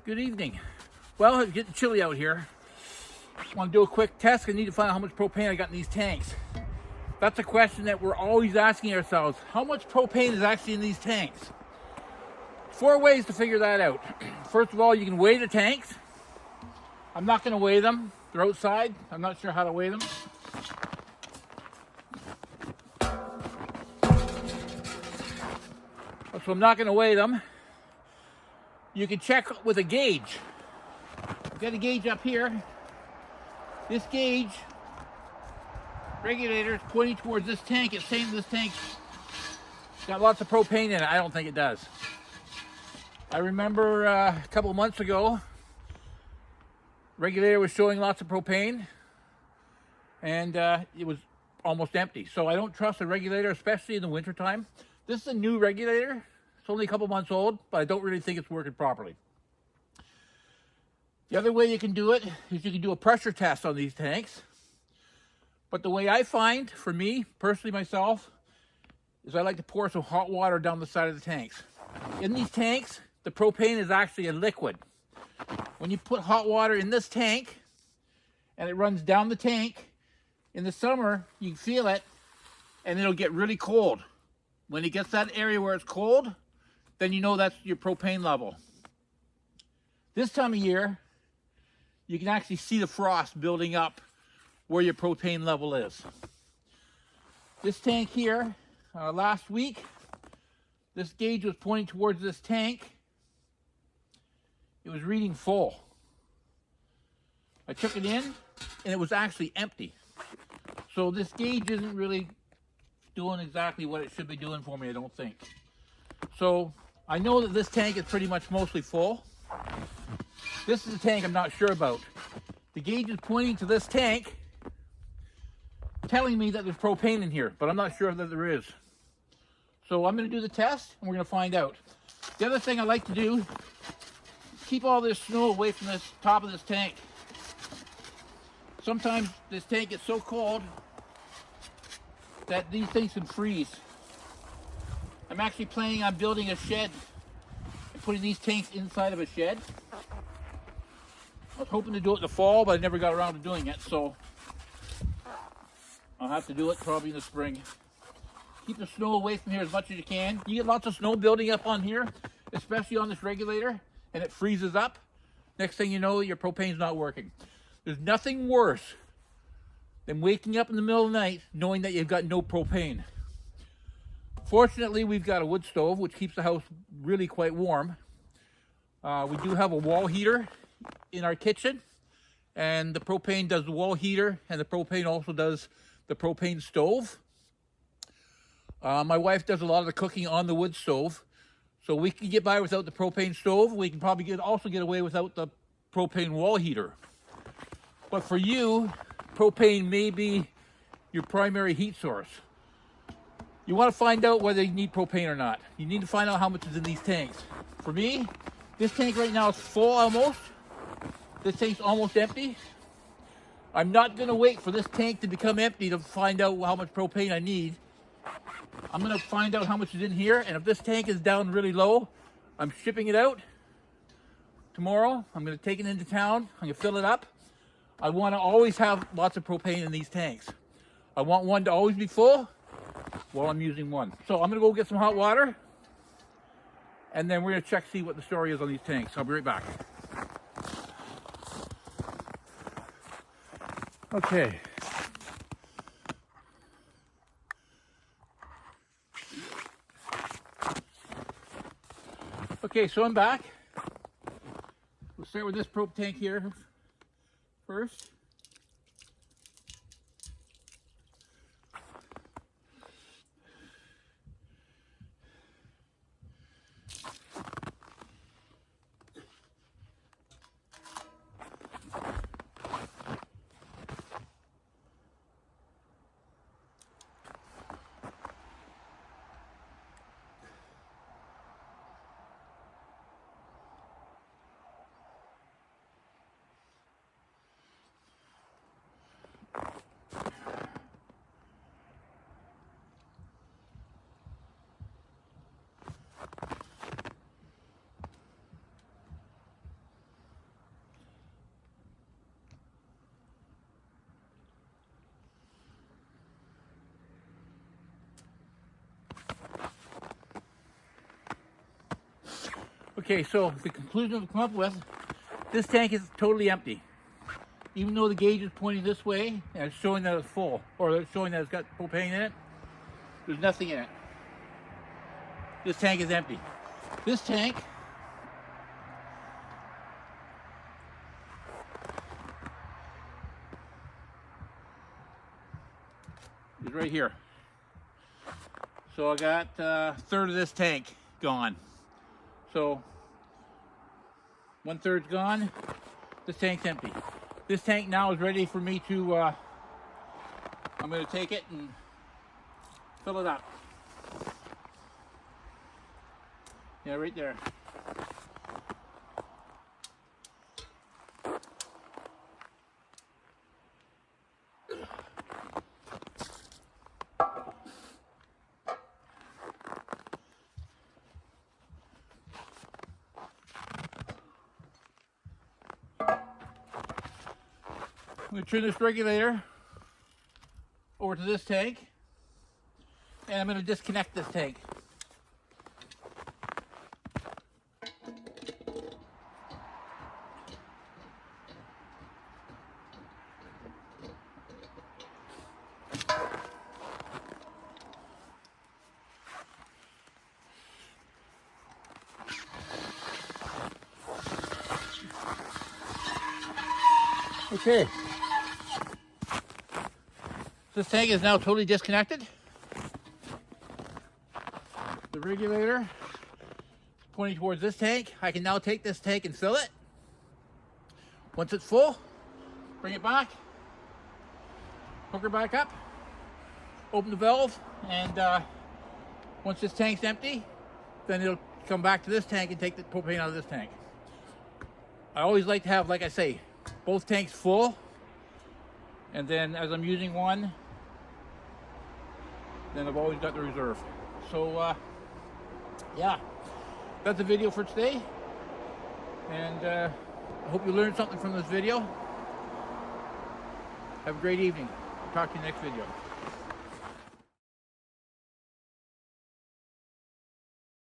Good evening. Well, it's getting chilly out here. I want to do a quick test. I need to find out how much propane I got in these tanks. That's a question that we're always asking ourselves. How much propane is actually in these tanks? 4 ways to figure that out. First of all, you can weigh the tanks. I'm not going to weigh them. They're outside. I'm not sure how to weigh them. So I'm not going to weigh them. You can check with a gauge. I've got a gauge up here. This gauge regulator is pointing towards this tank. It's saying this tank's got lots of propane in it. I don't think it does. I remember a couple of months ago, regulator was showing lots of propane, and it was almost empty. So I don't trust a regulator, especially in the wintertime. This is a new regulator. It's only a couple months old, but I don't really think it's working properly. The other way you can do it is you can do a pressure test on these tanks. But the way I find, for me, personally myself, is I like to pour some hot water down the side of the tanks. In these tanks, the propane is actually a liquid. When you put hot water in this tank, and it runs down the tank, in the summer, you can feel it, and it'll get really cold. When it gets that area where it's cold, then you know that's your propane level. This time of year, you can actually see the frost building up where your propane level is. This tank here, last week, this gauge was pointing towards this tank. It was reading full. I took it in, and it was actually empty. So this gauge isn't really doing exactly what it should be doing for me, I don't think. So I know that this tank is pretty much mostly full. This is a tank I'm not sure about. The gauge is pointing to this tank, telling me that there's propane in here, but I'm not sure that there is. So I'm going to do the test, and we're going to find out. The other thing I like to do is keep all this snow away from this top of this tank. Sometimes this tank gets so cold that these things can freeze. I'm actually planning on building a shed and putting these tanks inside of a shed. I was hoping to do it in the fall, but I never got around to doing it, so I'll have to do it probably in the spring. Keep the snow away from here as much as you can. You get lots of snow building up on here, especially on this regulator, and it freezes up. Next thing you know, your propane's not working. There's nothing worse than waking up in the middle of the night knowing that you've got no propane. Fortunately, we've got a wood stove, which keeps the house really quite warm. We do have a wall heater in our kitchen, and the propane does the wall heater, and the propane also does the propane stove. My wife does a lot of the cooking on the wood stove, so we can get by without the propane stove. We can probably also get away without the propane wall heater. But for you, propane may be your primary heat source. You want to find out whether you need propane or not. You need to find out how much is in these tanks. For me, this tank right now is full almost. This tank's almost empty. I'm not going to wait for this tank to become empty to find out how much propane I need. I'm going to find out how much is in here, and if this tank is down really low, I'm shipping it out tomorrow. I'm going to take it into town. I'm going to fill it up. I want to always have lots of propane in these tanks. I want one to always be full while I'm using one. So I'm going to go get some hot water, and then we're going to check, see what the story is on these tanks. I'll be right back. Okay. Okay, so I'm back. We'll start with this prop tank here first. Okay, so the conclusion I've come up with, this tank is totally empty. Even though the gauge is pointing this way and it's showing that it's full, or it's showing that it's got propane in it, there's nothing in it. This tank is empty. This tank is right here. So I got a third of this tank gone. So 1/3's gone. This tank's empty. This tank now is ready for me to, I'm going to take it and fill it up. Yeah, right there. I'm going to turn this regulator over to this tank, and I'm going to disconnect this tank. Okay. This tank is now totally disconnected. The regulator is pointing towards this tank. I can now take this tank and fill it. Once it's full, bring it back, hook her back up, open the valve, and once this tank's empty, then it'll come back to this tank and take the propane out of this tank. I always like to have, like I say, both tanks full, and then as I'm using one, then I've always got the reserve. So yeah, that's the video for today, and I hope you learned something from this video. Have a great evening. I'll talk to you next video.